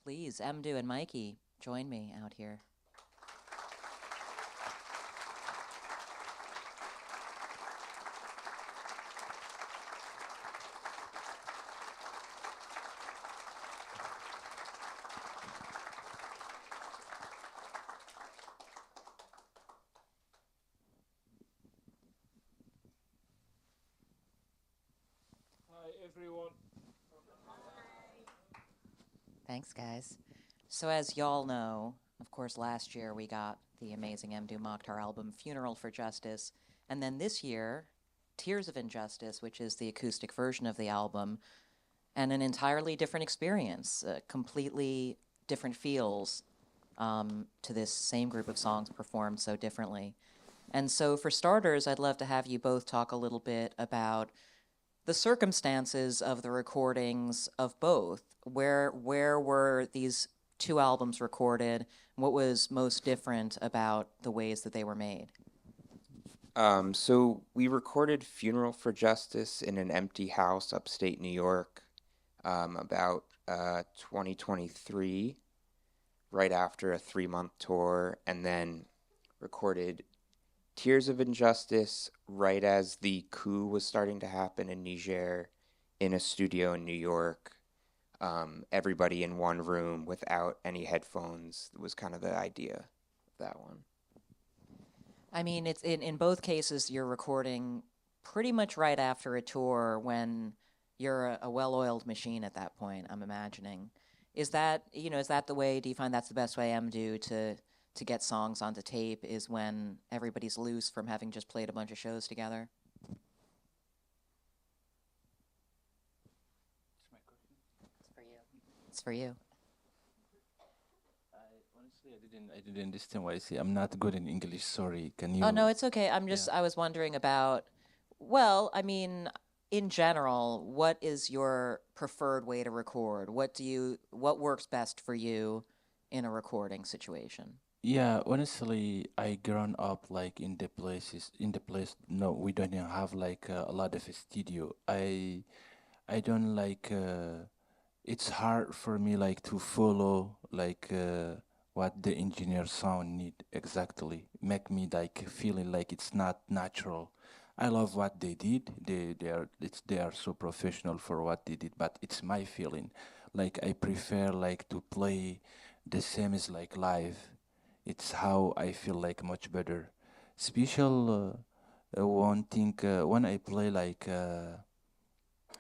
Please, Mdou and Mikey, join me out here. Hi, everyone. Thanks, guys. So as y'all know, of course, last year we got the amazing Mdou Moctar album, Funeral for Justice. And then this year, Tears of Injustice, which is the acoustic version of the album, and an entirely different experience, completely different feels to this same group of songs performed so differently. And so for starters, I'd love to have you both talk a little bit about the circumstances of the recordings of both. Where were these two albums recorded? What was most different about the ways that they were made? So we recorded Funeral for Justice in an empty house upstate New York about 2023, right after a 3-month tour, and then recorded Tears of Injustice right as the coup was starting to happen in Niger in a studio in New York. Everybody in one room without any headphones was kind of the idea of that one. I mean, it's in both cases you're recording pretty much right after a tour when you're a well-oiled machine at that point, I'm imagining. Is that the way, do you find that's the best way, Mdou, to get songs onto tape is when everybody's loose from having just played a bunch of shows together? It's for you. It's for you. Honestly, I didn't understand what I say. I'm not good in English. Sorry. Can Oh, no, you? it's okay. I was wondering about, well, I mean, in general, what is your preferred way to record? What works best for you in a recording situation? Yeah, honestly, I grown up like in the place. No, we don't even have like a lot of a studio. I don't like. It's hard for me like to follow like what the engineer sound need exactly. Make me like feeling like it's not natural. I love what they did. They are so professional for what they did, but it's my feeling. Like I prefer like to play the same as like live. It's how I feel like much better. Special one thing when I play like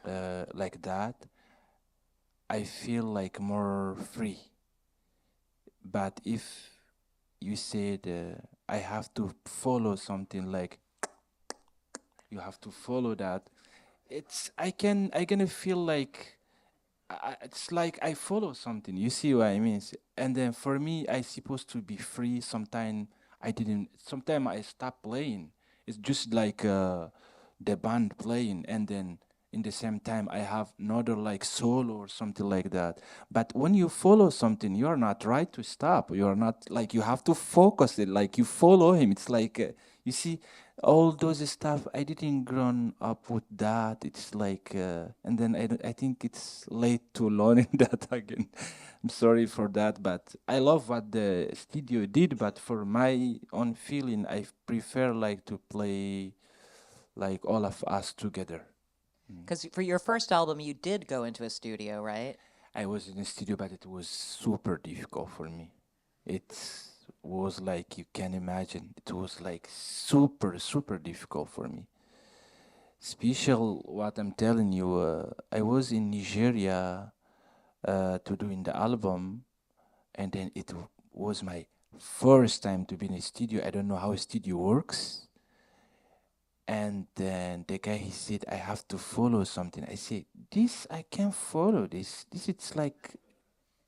that, I feel like more free. But if you said I have to follow something like you have to follow that, I gonna feel like it's like I follow something. You see what I mean? And then for me, I supposed to be free. Sometimes I didn't. Sometimes I stop playing. It's just like the band playing, and then in the same time I have another like solo or something like that. But when you follow something, you are not right to stop. You are not like you have to focus it. Like you follow him. It's like you see all those stuff. I didn't grown up with that. It's like and then I think it's late to learning that again. I'm sorry for that, but I love what the studio did. But for my own feeling, I prefer like to play like all of us together. Mm. Because for your first album, you did go into a studio, right? I was in the studio, but it was super difficult for me. It was like you can imagine. It was like super difficult for me. Special, what I'm telling you. I was in Nigeria to doing the album, and then was my first time to be in a studio. I don't know how a studio works. And then the guy he said I have to follow something. I said this I can't follow this. This it's like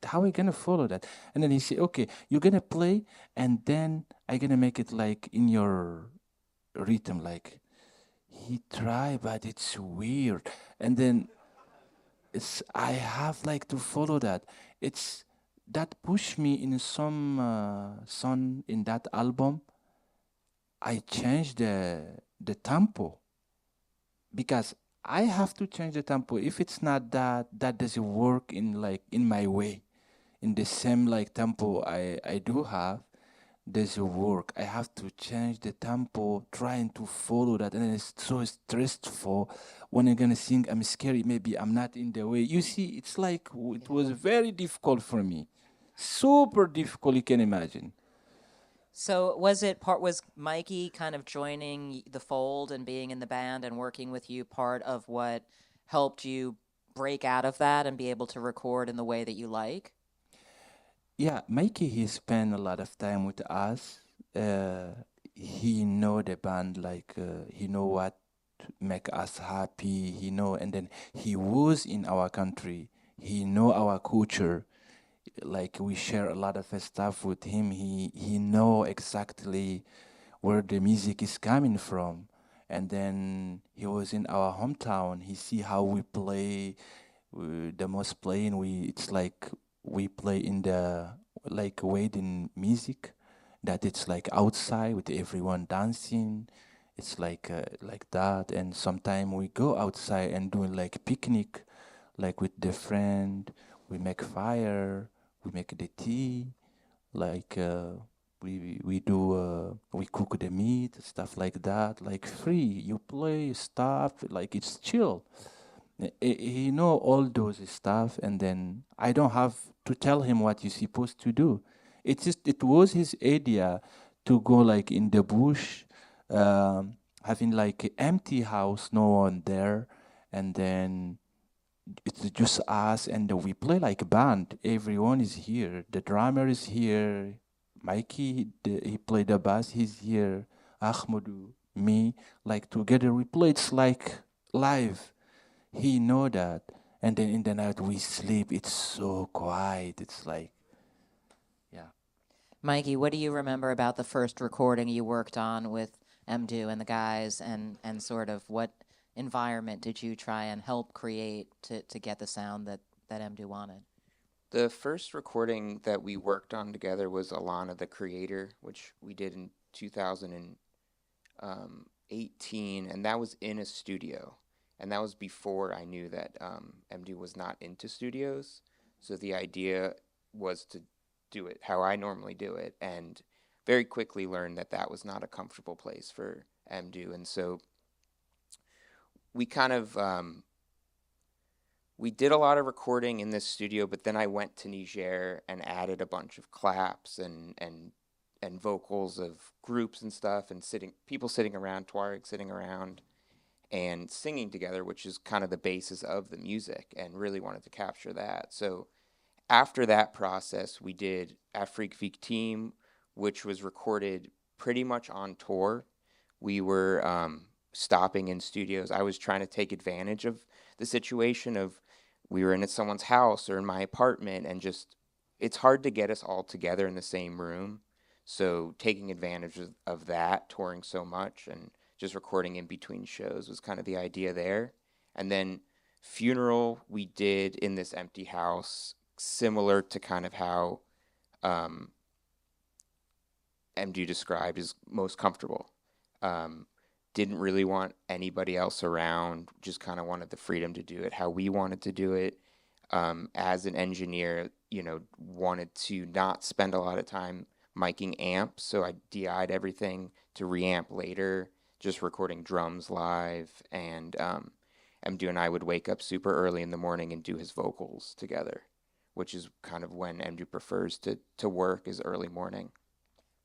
how are we gonna follow that? And then he said, okay, you're gonna play, and then I gonna make it like in your rhythm. Like he tried, but it's weird. And then it's I have like to follow that. It's that pushed me in some song in that album. I changed the tempo because I have to change the tempo. If it's not that, that doesn't work in like in my way. in the same like tempo I do have, there's a work. I have to change the tempo, trying to follow that, and it's so stressful. When I'm gonna sing, I'm scared. Maybe I'm not in the way. You see, it's like it was very difficult for me, super difficult. You can imagine. So was Mikey kind of joining the fold and being in the band and working with you part of what helped you break out of that and be able to record in the way that you like? Yeah, Mikey, he spent a lot of time with us. Uh, he know the band, like he know what make us happy. He know, and then he was in our country. He know our culture. Like we share a lot of stuff with him. He know exactly where the music is coming from. And then he was in our hometown. He see how we play. The most playing it's like we play in the like wedding music, that it's like outside with everyone dancing. It's like that. And sometimes we go outside and doing like picnic, like with the friend. We make fire, we make the tea, like we do we cook the meat, stuff like that, like free. You play stuff like it's chill. He know all those stuff, and then I don't have to tell him what you're supposed to do. It was his idea to go like in the bush, having like an empty house, no one there, and then it's just us, and we play like a band. Everyone is here. The drummer is here. Mikey, he played the bass. He's here. Ahmoudou, me, like together we play. It's like live. He know that, and then in the night we sleep. It's so quiet. It's like, yeah. Mikey, what do you remember about the first recording you worked on with Mdou and the guys, and sort of what environment did you try and help create to get the sound that Mdou wanted? The first recording that we worked on together was Alana the Creator, which we did in 2018, and that was in a studio. And that was before I knew that Mdou was not into studios. So the idea was to do it how I normally do it, and very quickly learned that that was not a comfortable place for Mdou. And so we kind of we did a lot of recording in this studio, but then I went to Niger and added a bunch of claps and vocals of groups and stuff, and people sitting around, Tuareg sitting around and singing together, which is kind of the basis of the music, and really wanted to capture that. So after that process, we did Afrique Victime, which was recorded pretty much on tour. We were stopping in studios. I was trying to take advantage of the situation of we were in at someone's house or in my apartment, and just it's hard to get us all together in the same room. So taking advantage of that, touring so much and just recording in between shows was kind of the idea there. And then Funeral we did in this empty house, similar to kind of how Mdou described is most comfortable. Didn't really want anybody else around, just kind of wanted the freedom to do it how we wanted to do it. As an engineer, wanted to not spend a lot of time miking amps, so I DI'd everything to reamp later, just recording drums live, and Mdou and I would wake up super early in the morning and do his vocals together, which is kind of when Mdou prefers to work, is early morning.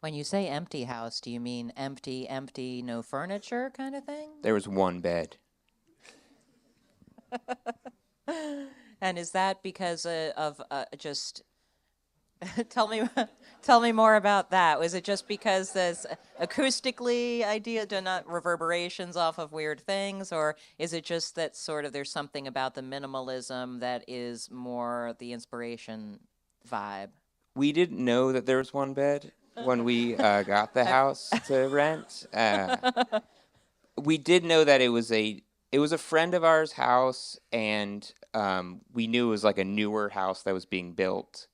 When you say empty house, do you mean empty, no furniture kind of thing? There was one bed. And is that because of just tell me more about that? Was it just because there's acoustically idea do not reverberations off of weird things, or is it just that sort of there's something about the minimalism that is more the inspiration vibe? We didn't know that there was one bed when we got the house to rent. We did know that it was a friend of ours' house, and we knew it was like a newer house that was being built.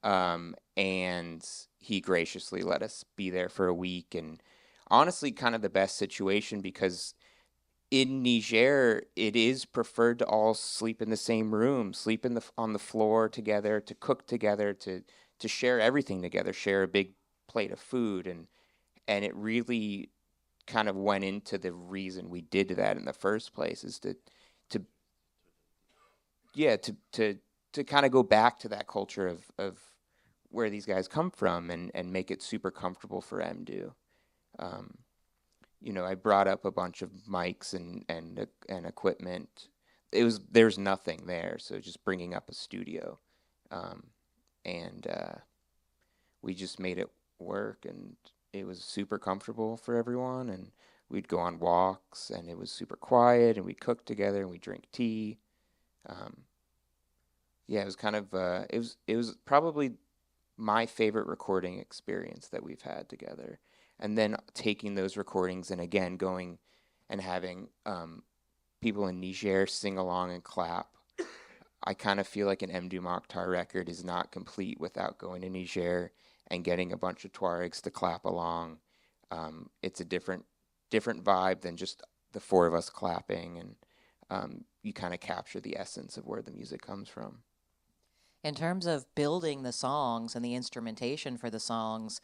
And he graciously let us be there for a week, and honestly kind of the best situation, because in Niger, it is preferred to all sleep in the same room, sleep on the floor together, to cook together, to share everything together, share a big plate of food, and it really kind of went into the reason we did that in the first place, is to yeah to kind of go back to that culture of where these guys come from, and make it super comfortable for Mdou. Um, I brought up a bunch of mics and equipment. There's nothing there, so just bringing up a studio, um, and we just made it work, and it was super comfortable for everyone. And we'd go on walks, and it was super quiet, and we'd cook together, and we'd drink tea. Um, yeah, it was kind of it was probably my favorite recording experience that we've had together. And then taking those recordings and again going and having people in Niger sing along and clap. I kind of feel like an Mdou Moctar record is not complete without going to Niger and getting a bunch of Tuaregs to clap along. It's a different vibe than just the four of us clapping, and you kind of capture the essence of where the music comes from. In terms of building the songs and the instrumentation for the songs,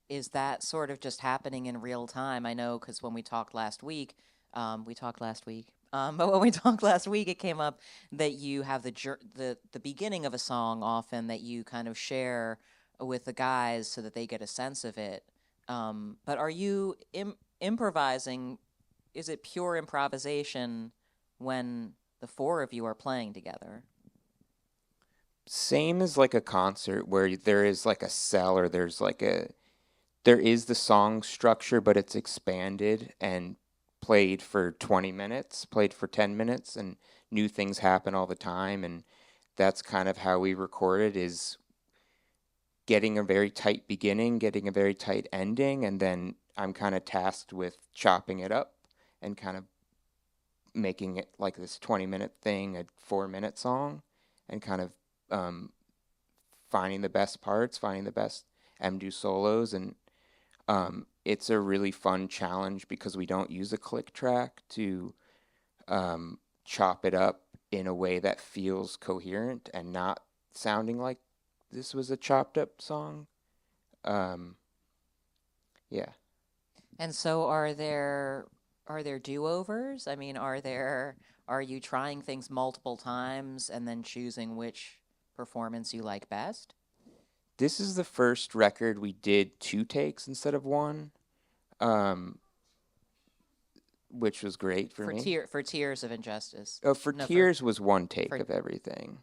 is that sort of just happening in real time? I know because when we talked last week, but when we talked last week, it came up that you have the beginning of a song often that you kind of share with the guys so that they get a sense of it. But are you improvising? Is it pure improvisation when the four of you are playing together? Same as like a concert where there is like a cell, or there is the song structure, but it's expanded and played for 20 minutes, played for 10 minutes, and new things happen all the time. And that's kind of how we record it, is getting a very tight beginning, getting a very tight ending, and then I'm kind of tasked with chopping it up and kind of making it like this 20-minute thing, a 4-minute song, and kind of finding the best parts, finding the best Mdou solos. And it's a really fun challenge because we don't use a click track to chop it up in a way that feels coherent and not sounding like this was a chopped up song. Yeah. And so are there do-overs? I mean, are you trying things multiple times and then choosing which performance you like best? This is the first record we did 2 takes instead of 1, which was great for me. For Tears of Injustice. Oh, for Tears was 1 take of everything.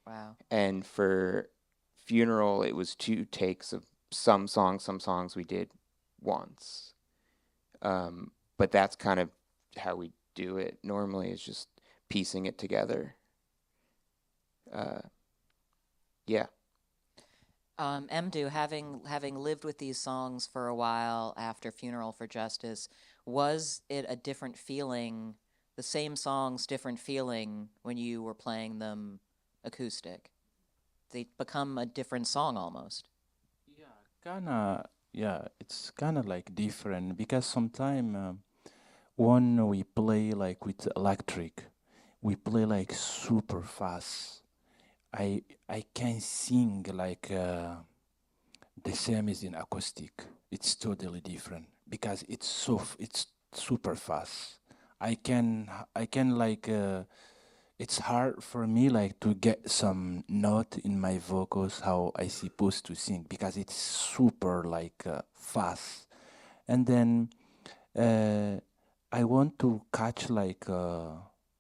Wow. And for Funeral, it was 2 takes of some songs we did once. But that's kind of how we do it normally, is just piecing it together. Yeah. Mdou, having lived with these songs for a while after Funeral for Justice, was it a different feeling, the same songs, different feeling when you were playing them acoustic? They become a different song almost. Yeah, it's kind of like different because sometimes when we play like with electric, we play like super fast. I can sing like the same as in acoustic. It's totally different because it's super fast. I can like it's hard for me like to get some note in my vocals how I supposed to sing because it's super like fast. And then I want to catch like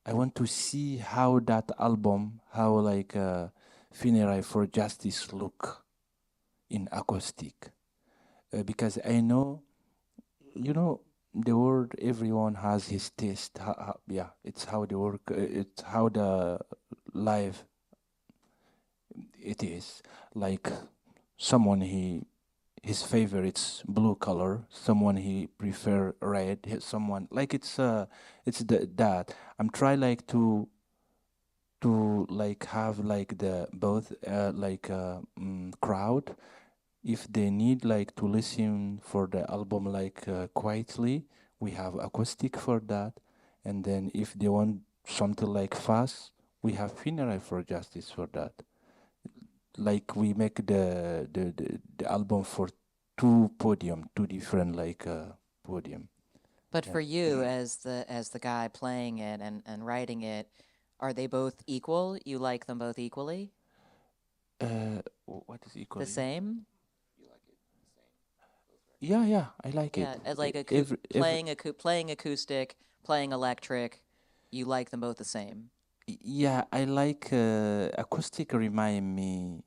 I want to see how that album, how like Funeral for Justice look in acoustic, because I know, the word everyone has his taste. Yeah, it's how the work, it's how the live it is. Like someone his favorite's blue color, someone he prefer red, someone like it's that I'm try like to like have like the both crowd, if they need like to listen for the album like quietly, we have acoustic for that. And then if they want something like fast, we have funeral for justice for that. Like we make the album for two different like podium. But Yeah. for you, as the guy playing it and writing it, are they both equal? You like them both equally? What is The equally? same? Yeah, I like Yeah, it. as like Every playing acoustic, playing electric, you like them both the same. yeah, I like acoustic. Remind me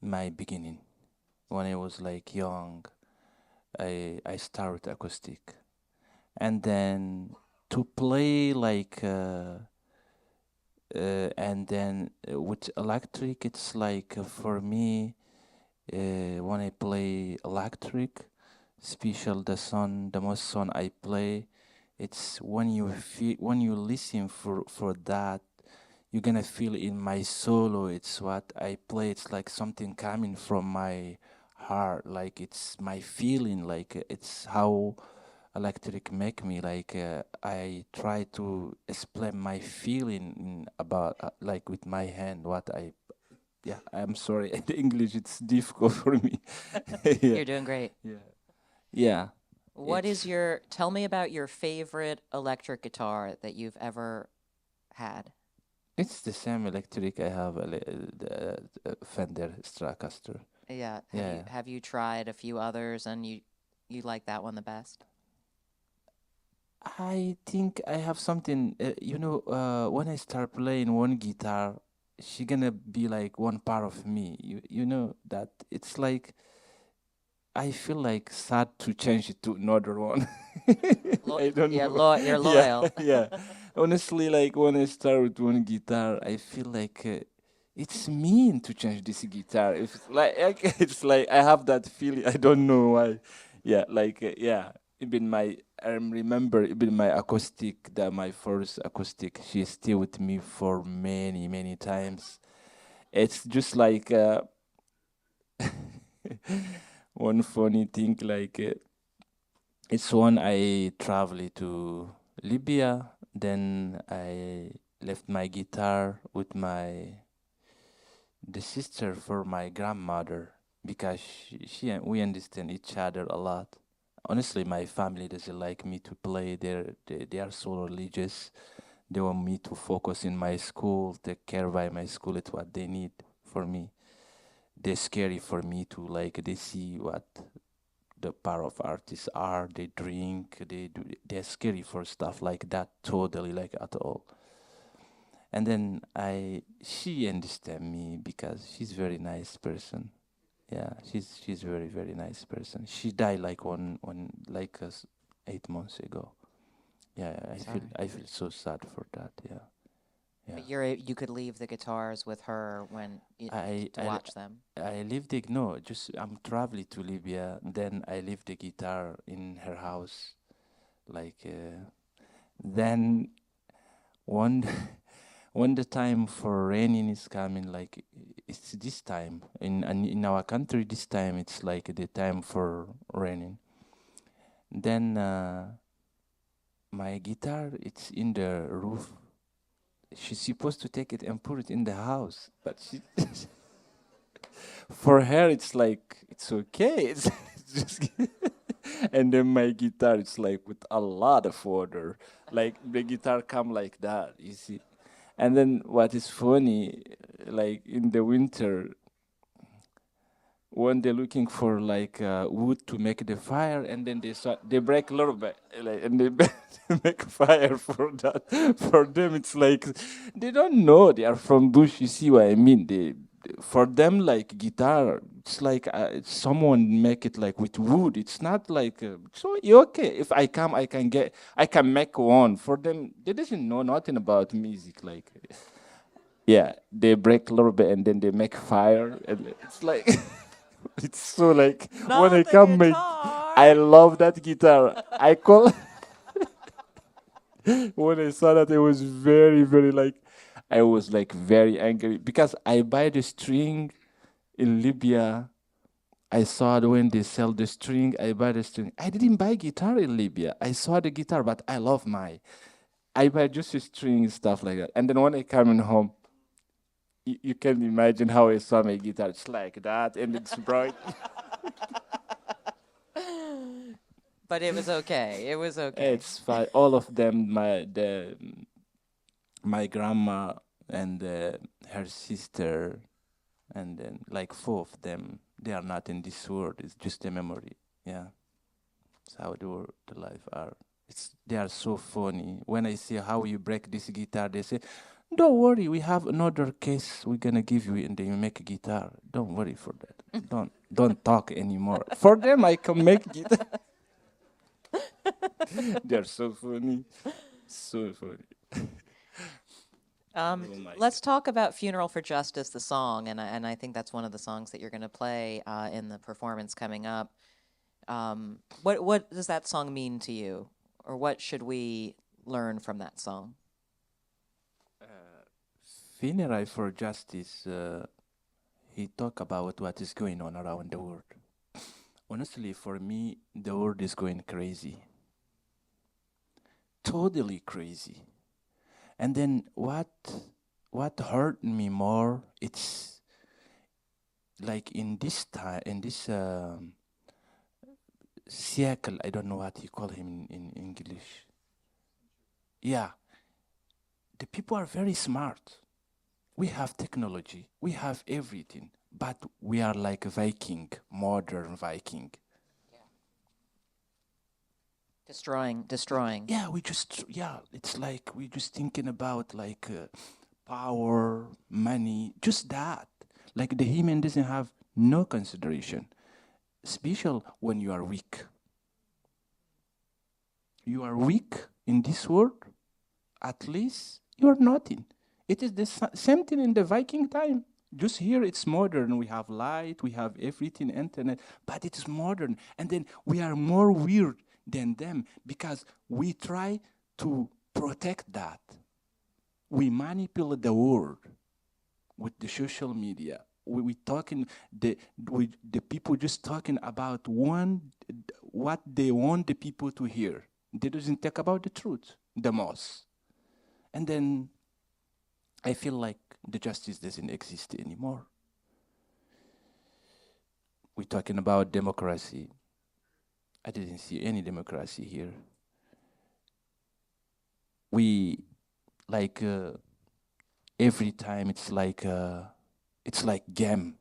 my beginning when I was like young. I started acoustic, and then to play like and then with electric, it's like for me when I play electric, special the most song I play, it's when you feel when you listen for that, you're gonna feel in my solo. It's what I play. It's like something coming from my heart. Like it's my feeling. Like it's how electric make me. Like I try to explain my feeling about like with my hand. What I yeah. I'm sorry. The English it's difficult for me. Yeah, You're doing great. yeah, yeah. What is It's your, tell me about your favorite electric guitar that you've ever had. it's the same electric I have the Fender Stratocaster. Yeah, Yeah. have you tried a few others and you like that one the best? I think I have something, when I start playing one guitar, she gonna be like one part of me. You know that it's like I feel like sad to change it to another one. I don't Yeah, know. you're Yeah, loyal. yeah. Honestly, like when I start with one guitar, I feel like it's mean to change this guitar. If it's like it's like I have that feeling. I don't know why. Yeah, like yeah. Even my I remember even my acoustic, that my first acoustic, she's still with me for many times. It's just like one funny thing like it's when I traveled to Libya, then I left my guitar with my the sister for my grandmother because we understand each other a lot. Honestly, my family doesn't like me to play. They are so religious. They want me to focus in my school, take care by my school. It's what they need for me. They're scary for me to like. They see what the power of artists are. They drink. They're scary for stuff like that. Totally like at all. And then she understand me because she's very nice person. Yeah, she's very nice person. She died like one like 8 months ago. Yeah, Sorry. I feel so sad for that. Yeah, yeah. But you could leave the guitars with her when I to I watch them. I leave the no, just I'm traveling to Libya. Then I leave the guitar in her house. Like then one when the time for raining is coming, like it's this time in our country. This time it's like the time for raining. Then my guitar it's in the roof. She's supposed to take it and put it in the house, but she for her it's like it's okay. It's just and then my guitar it's like with a lot of water. Like the guitar come like that, you see. And then what is funny, like in the winter, when they're looking for like wood to make the fire, and then they break a little bit, like, and they make fire for that. For them, it's like they don't know they are from bush. You see what I mean? For them like guitar, it's like someone make it like with wood. It's not like so you okay. If I come, I can make one. For them, they doesn't know nothing about music. Like yeah, they break a little bit and then they make fire, and it's like it's so like when I Not the come make, I guitar. love that guitar. I call when I saw that, it was very like I was like very angry because I buy the string in Libya. I saw it when they sell the string. I buy the string. I didn't buy guitar in Libya. I saw the guitar, but I love my. I buy just a string stuff like that. And then when I come in home, you can imagine how I saw my guitar. It's like that, and it's bright. But it was okay. It was okay. It's fine. All of them, my grandma and her sister, and then like four of them, they are not in this world. It's just a memory. Yeah, it's how the life are. They are so funny. When I see how you break this guitar, they say, "Don't worry, we have another case we're gonna give you, and then you make a guitar. Don't worry for that. don't talk anymore." For them, I can make guitar. They're so funny, so funny. Let's talk about "Funeral for Justice," the song, and I think that's one of the songs that you're going to play in the performance coming up. What does that song mean to you, or what should we learn from that song? Funeral for Justice. He talk about what is going on around the world. Honestly, for me, the world is going crazy, totally crazy. And then what hurt me more? It's like in this time, in this cycle. I don't know what you call him in English. Yeah, the people are very smart. We have technology, we have everything, but we are like Viking, modern Viking. Destroying. Yeah, it's like we just thinking about like power, money, just that. Like the human doesn't have no consideration, especially when you are weak. You are weak in this world, at least you are nothing. It is the same thing in the Viking time. Just here it's modern. We have light, we have everything, internet, but it's modern. And then we are more weird than them because we try to protect that. We manipulate the world with the social media. We talking the people just talking about what they want the people to hear. They doesn't talk about the truth the most. And then I feel like the justice doesn't exist anymore. We're talking about democracy. I didn't see any democracy here. We like every time it's like game.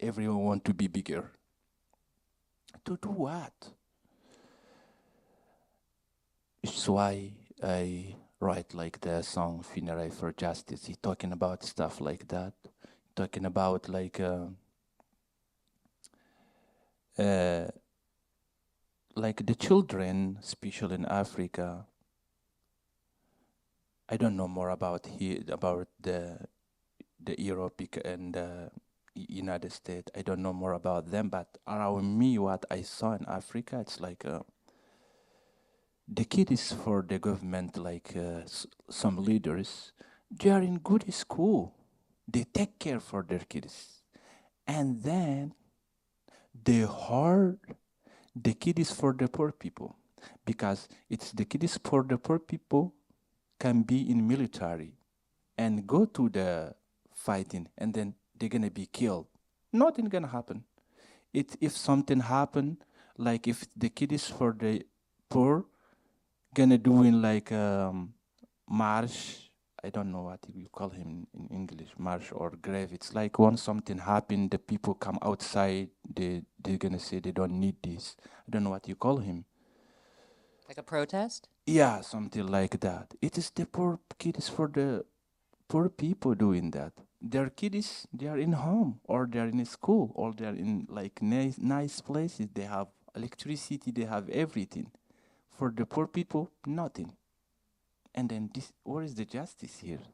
Everyone want to be bigger. To do what? It's why I write like the song "Funeral for Justice." He's talking about stuff like that, talking about like the children, especially in Africa. I don't know more about the Europe and the United States. I don't know more about them, but around me, what I saw in Africa, it's like the kid is for the government, like some leaders. They are in good school. They take care for their kids. And then the kid is for the poor people. Because it's the kid is for the poor people can be in military and go to the fighting and then they're gonna be killed. Nothing gonna happen. If something happen, like if the kid is for the poor, gonna do in like march. I don't know what you call him in English, march or grave. It's like when something happen, the people come outside. They're gonna say they don't need this. I don't know what you call him. Like a protest? Yeah, something like that. It is the poor kids for the poor people doing that. Their kids, they are in home or they are in school or they are in like nice places. They have electricity. They have everything. For the poor people, nothing. And then where is the justice here?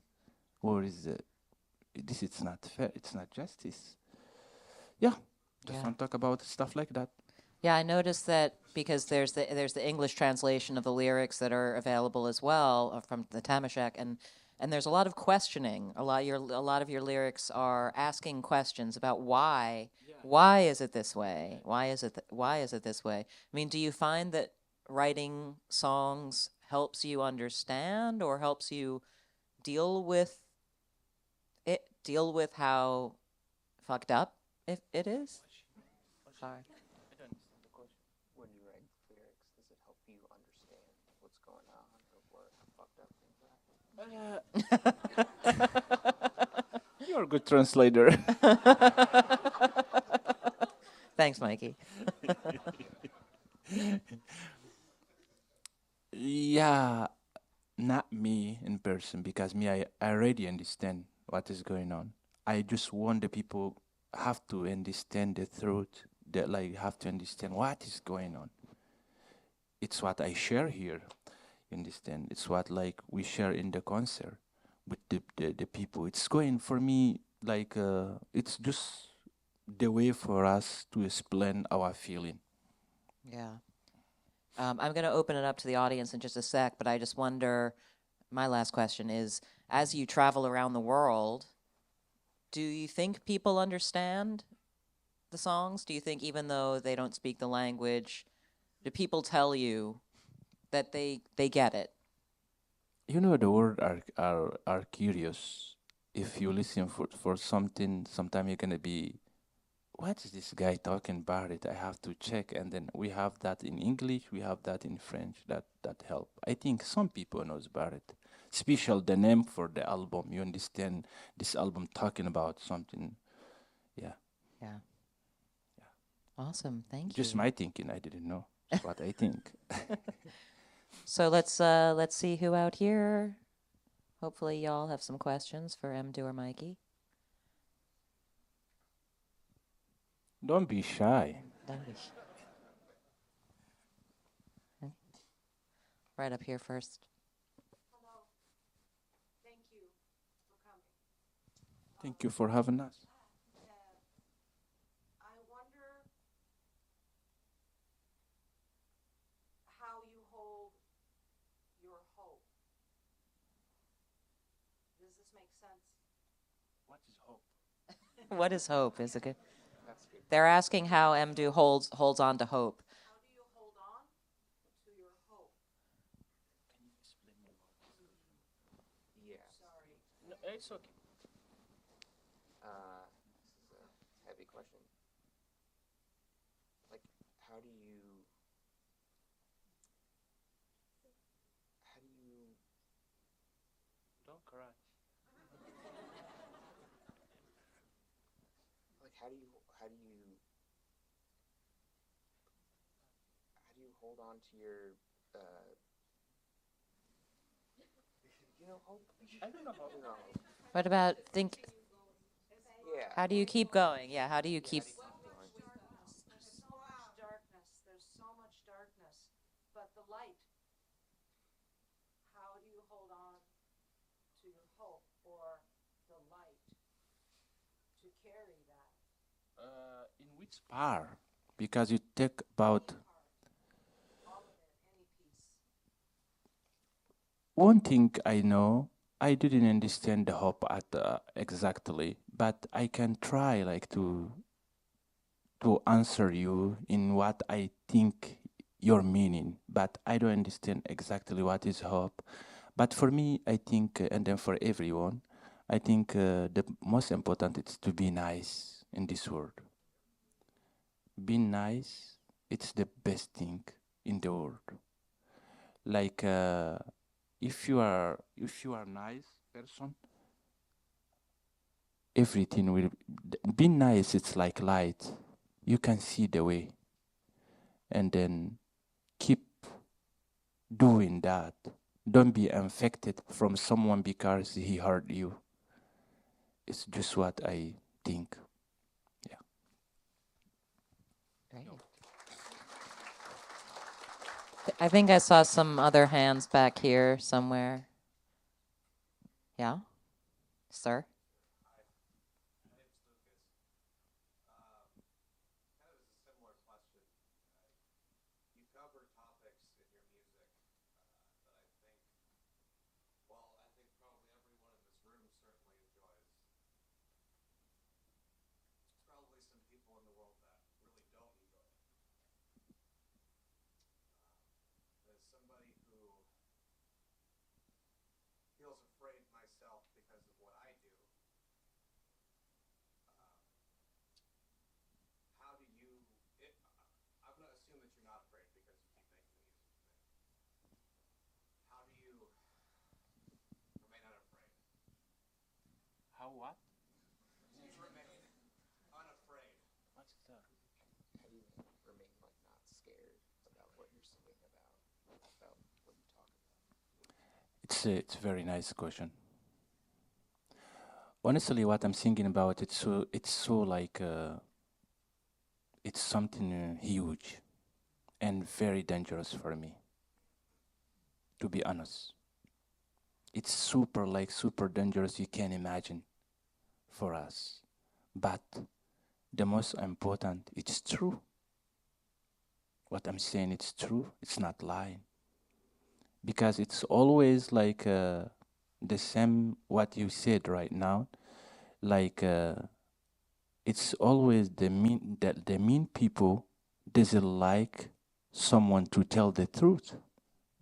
Where is this? It's not fair. It's not justice. Yeah, just want to talk about stuff like that. Yeah, I noticed that because there's the English translation of the lyrics that are available as well from the Tamashek, and there's a lot of questioning. A lot of your lyrics are asking questions about why. Yeah. Why is it this way? Why is it this way? I mean, do you find that writing songs helps you understand or helps you deal with how fucked up it is? Sorry. When you write lyrics, does it help you understand what's going on or how fucked up things are? You're a good translator. Thanks, Mikey. Yeah, not me in person, because me, I already understand what is going on. I just want the people have to understand the truth, that like have to understand what is going on. It's what I share here, you understand? It's what like we share in the concert with the people. It's going for me like it's just the way for us to explain our feeling. Yeah. I'm going to open it up to the audience in just a sec, but I just wonder, my last question is, as you travel around the world, do you think people understand the songs? Do you think even though they don't speak the language, do people tell you that they get it? You know, the world are curious. If you listen for something, sometime you're gonna be, what is this guy talking about it? I have to check, and then we have that in English, we have that in French. That help. I think some people knows about it. Special the name for the album. You understand this album talking about something. Yeah. Yeah. Awesome. Thank Just you. my thinking. I didn't know. It's what I think. So let's see who out here. Hopefully y'all have some questions for Mdou or Mikey. Don't be shy. Don't be sh- Okay. Right up here first. Hello. Thank you for coming. Thank you for having us. I wonder how you hold your hope. Does this make sense? What is hope? What is hope? Is it good? That's good. They're asking how Mdou holds on to hope. How do you hold on to your hope? Can you explain me about this? Yeah. Sorry. No, it's okay. This is a heavy question. Like, how do you Don't cry. like how do you hold on to your hope? I don't know how. You know, What about yeah. how do you keep going? Yeah, how do you keep Darkness. There's so much darkness. But the light. How do you hold on to your hope or the light to carry that? In which part? Because you talk about All of it, any piece. one thing I know. I didn't understand the hope at exactly, but I can try like to answer you in what I think your meaning. But I don't understand exactly what is hope. But for me, I think, and then for everyone, I think the most important is to be nice in this world. Being nice, it's the best thing in the world. Like if you are nice person, everything will be nice. It's like light. You can see the way, and then keep doing that. Don't be infected from someone because he hurt you. It's just what I think. Yeah. Great. I think I saw some other hands back here somewhere. Yeah? Sir? what? Remain like not scared about what you're singing about what you talk about. It's a very nice question. Honestly, what I'm thinking about it's so like it's something huge and very dangerous for me. To be honest, it's super dangerous. You can imagine for us, but the most important, it's true. What I'm saying, it's true. It's not lying. Because it's always like the same what you said right now. Like it's always the mean people doesn't like someone to tell the truth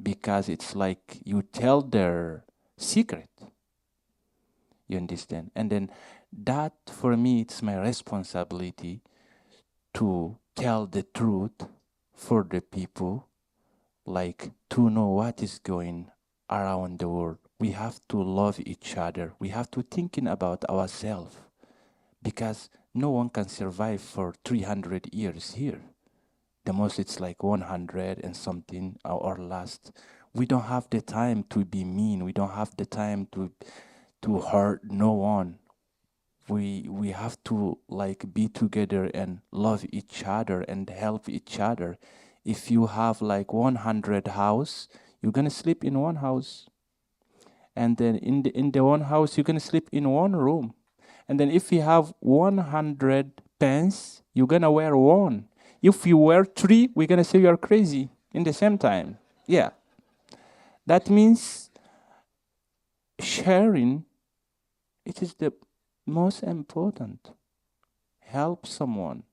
because it's like you tell their secret. You understand? And then that for me it's my responsibility to tell the truth for the people, like to know what is going around the world. We have to love each other. We have to thinking about ourselves because no one can survive for 300 years here. The most it's like 100 and something or last. We don't have the time to be mean. We don't have the time to hurt no one. We have to like be together and love each other and help each other. If you have like 100 house, you're gonna sleep in one house, and then in the one house you're gonna sleep in one room, and then if you have 100 pants, you're gonna wear one. If you wear three, we're gonna say you're crazy in the same time. Yeah, that means sharing. It is the most important. Help someone,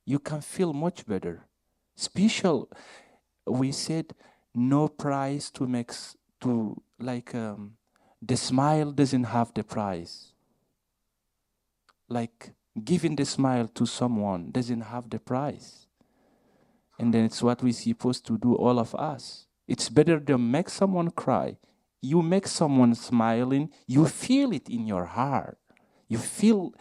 you can feel much better. Special, we said no price to to like the smile doesn't have the price. Like giving the smile to someone doesn't have the price. And then it's what we're supposed to do, all of us. It's better to make someone cry. You make someone smiling, you feel it in your heart. You feel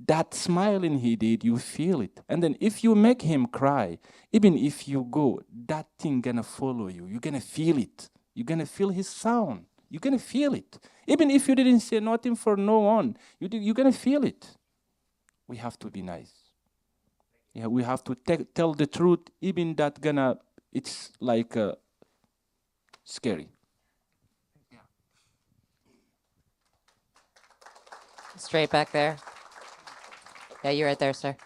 that smiling he did, you feel it. And then if you make him cry, even if you go, that thing gonna follow you. You're gonna feel it. You're gonna feel his sound. You're gonna feel it. Even if you didn't say nothing for no one, you're gonna feel it. We have to be nice. Yeah, we have to tell the truth, even that gonna, it's like scary. Straight back there. Yeah, you right there, sir.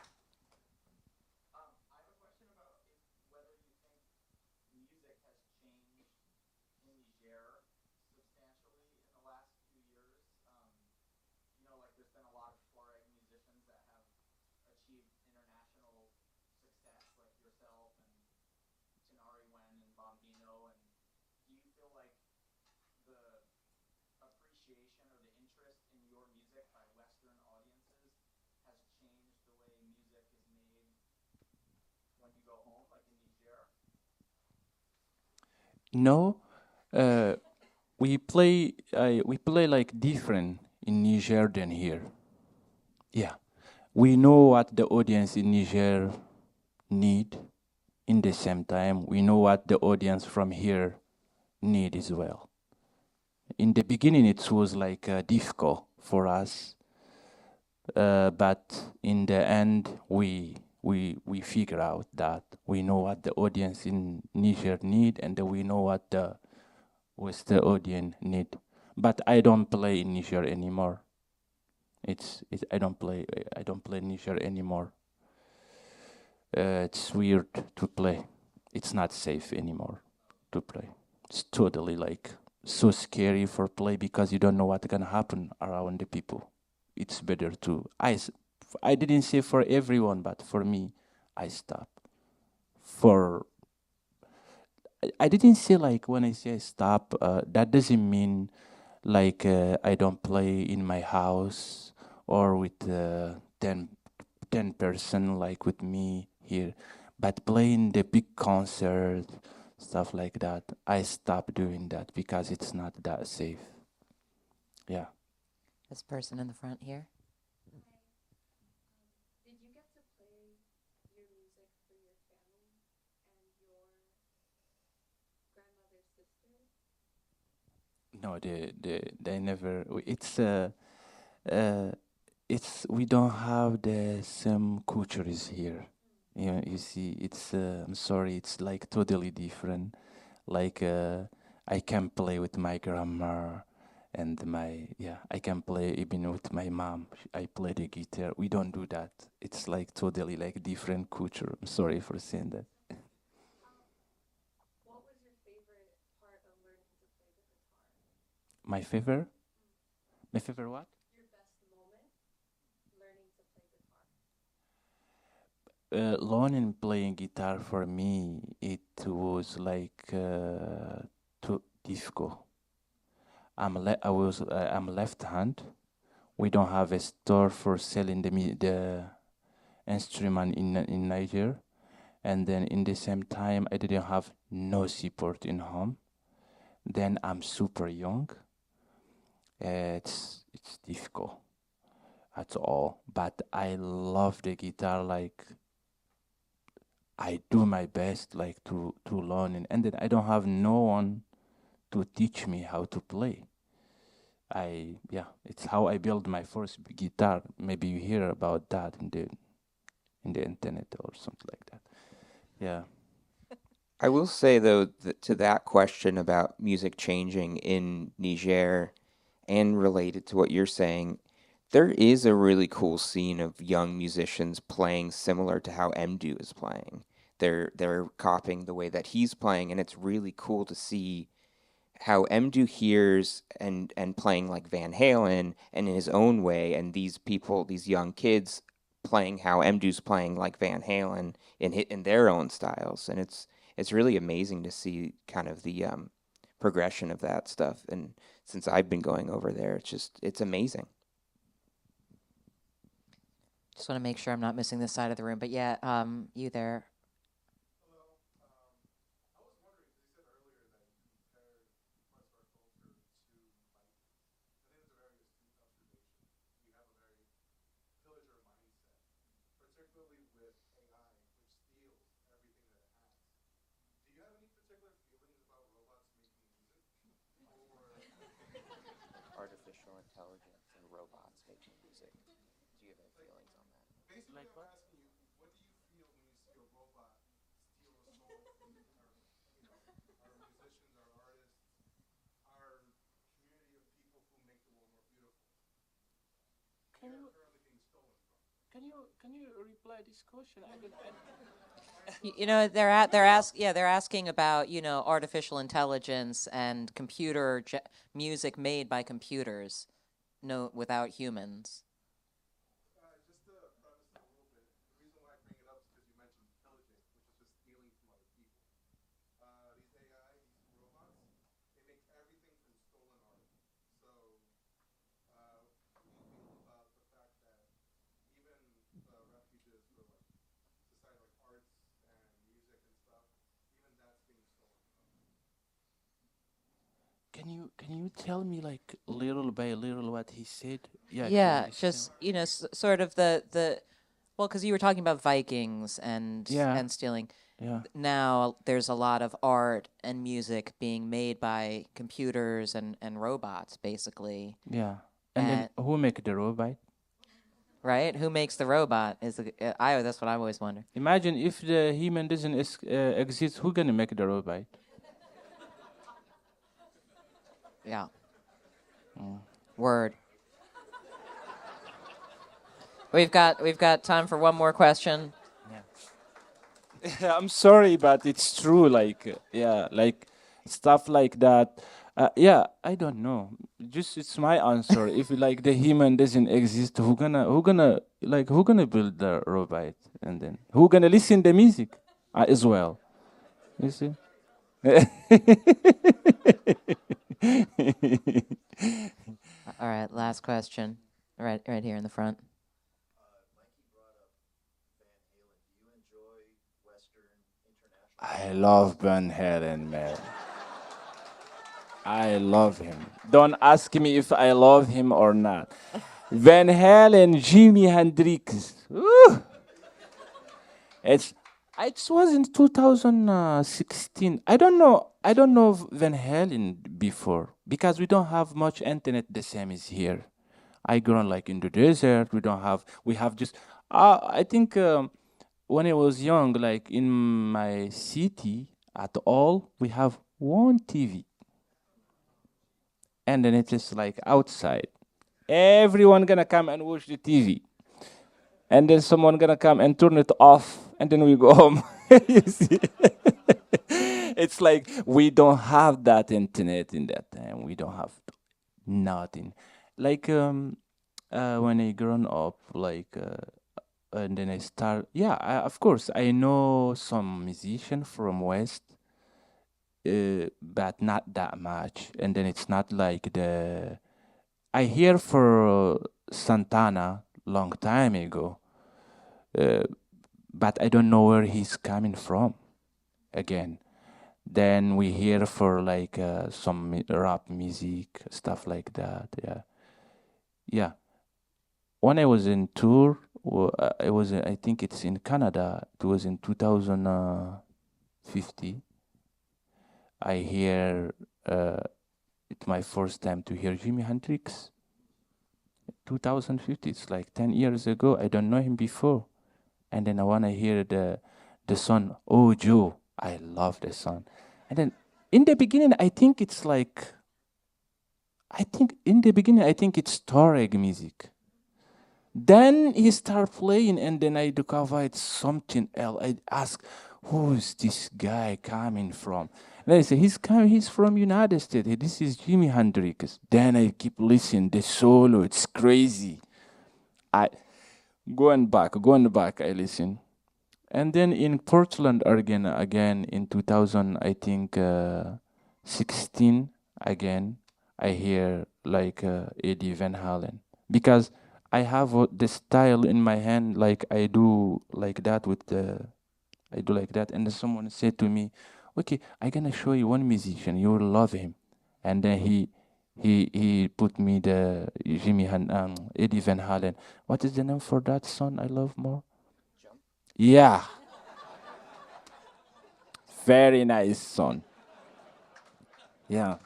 No, we play like different in Niger than here. Yeah, we know what the audience in Niger need. In the same time, we know what the audience from here need as well. In the beginning, it was like difficult for us, but in the end, we figure out that we know what the audience in Niger need, and we know what the Western audience need. But I don't play in Niger anymore. I don't play Niger anymore. It's weird to play. It's not safe anymore to play. It's totally like so scary for play because you don't know what's gonna happen around the people. It's better to I didn't say for everyone, but for me, I stop. For I didn't say like when I say stop, that doesn't mean like I don't play in my house or with 10 person like with me here, but playing the big concert, stuff like that, I stopped doing that because it's not that safe. Yeah. This person in the front here. your music for your family and your grandmother's sister? No, they never. Uh, we don't have the same cultures here. You see, I'm sorry, it's like totally different. Like I can play with my grandma, and I can play even with my mom. I play the guitar. We don't do that. It's like totally like different culture. I'm sorry for saying that. What was your favorite part of learning to play the guitar? My favorite? My favorite what? Your best moment learning to play guitar? Learning playing guitar for me, it was like too difficult. I'm left hand. We don't have a store for selling the instrument in Niger, and then in the same time I didn't have no support in home. Then I'm super young. It's difficult at all, but I love the guitar. Like I do my best, like to learn, and then I don't have no one to teach me how to play. It's how I built my first guitar. Maybe you hear about that in the internet or something like that. Yeah. I will say, though, that to that question about music changing in Niger and related to what you're saying, there is a really cool scene of young musicians playing similar to how Mdou is playing. They're copying the way that he's playing, and it's really cool to see how Mdou hears and playing like Van Halen and in his own way, and these people, these young kids, playing how Mdou's playing like Van Halen in their own styles, and it's really amazing to see kind of the progression of that stuff. And since I've been going over there, it's amazing. Just want to make sure I'm not missing this side of the room. But yeah, you there. Artificial intelligence and robots making music. Do you have any feelings on that? Basically, like I'm asking you, what do you feel when you see a robot steal a soul from our musicians, our artists, our community of people who make the world more beautiful? Can you currently being stolen from? Can you reply this question? They're asking about artificial intelligence and music made by computers, no, without humans. Just to preface it a little bit, the reason why I bring it up is because you mentioned pillaging, which is just stealing from other people. These AI, these robots, they make everything from stolen art. So, how do you feel about the fact that even refuges for like society, like arts and music and stuff, even that's being stolen from? Can you tell me like little by little what he said? Yeah, Yeah, just sort of the well, because you were talking about Vikings and stealing. yeah. Now there's a lot of art and music being made by computers and robots, basically. Yeah. And then who make the robot? Right? Who makes the robot? That's what I always wonder. Imagine if the human doesn't exist, who gonna make the robot? Yeah. Word. We've got time for one more question. I'm sorry, but it's true. Like, like stuff like that. I don't know. Just it's my answer. If like the human doesn't exist, who gonna build the robot, and then who gonna listen the music as well? You see. All right, last question. Right here in the front. Mikey brought up Van Halen. Do you enjoy Western international? I love Van Halen, man. I love him. Don't ask me if I love him or not. Van Halen, Jimi Hendrix. Woo! It was in 2016. I don't know. I don't know Van Halen before because we don't have much internet the same as here. I grown like in the desert. We don't have. We have just. I think when I was young, like in my city at all, we have one TV, and then it is like outside. Everyone gonna come and watch the TV, and then someone gonna come and turn it off, and then we go home. You see, it's like we don't have that internet in that time. We don't have nothing. Like when I grown up, like and then I start. Yeah, of course I know some musician from West, but not that much. And then it's not like the I hear for Santana long time ago, uh, but I don't know where he's coming from. Again, then we hear for like some rap music stuff like that. Yeah, yeah. When I was in tour, I was I think it's in Canada. It was in 2050. I hear it's my first time to hear Jimi Hendrix. 2050. It's like 10 years ago. I don't know him before, and then I wanna hear the song "Oh Joe." I love the song, and then in the beginning I think it's like I think in the beginning I think it's Touareg music. Then he start playing, and then I discover it's something else. I ask, who is this guy coming from? And I say, he's from United States. This is Jimi Hendrix. Then I keep listening, the solo, it's crazy. I going back, I listen. And then in Portland, Oregon, again in 2000, I think 16, again, I hear like Eddie Van Halen because I have the style in my hand, like I do like that I do like that. And then someone said to me, "Okay, I'm gonna show you one musician, you will love him." And then he put me the Eddie Van Halen. What is the name for that song I love more? Jump. Yeah, very nice song. Yeah.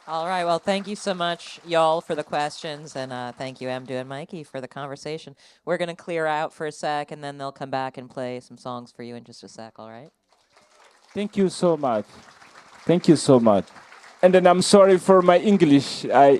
All right. Well, thank you so much, y'all, for the questions. And thank you, Mdou and Mikey, for the conversation. We're going to clear out for a sec, and then they'll come back and play some songs for you in just a sec, all right? Thank you so much. Thank you so much. And then I'm sorry for my English. I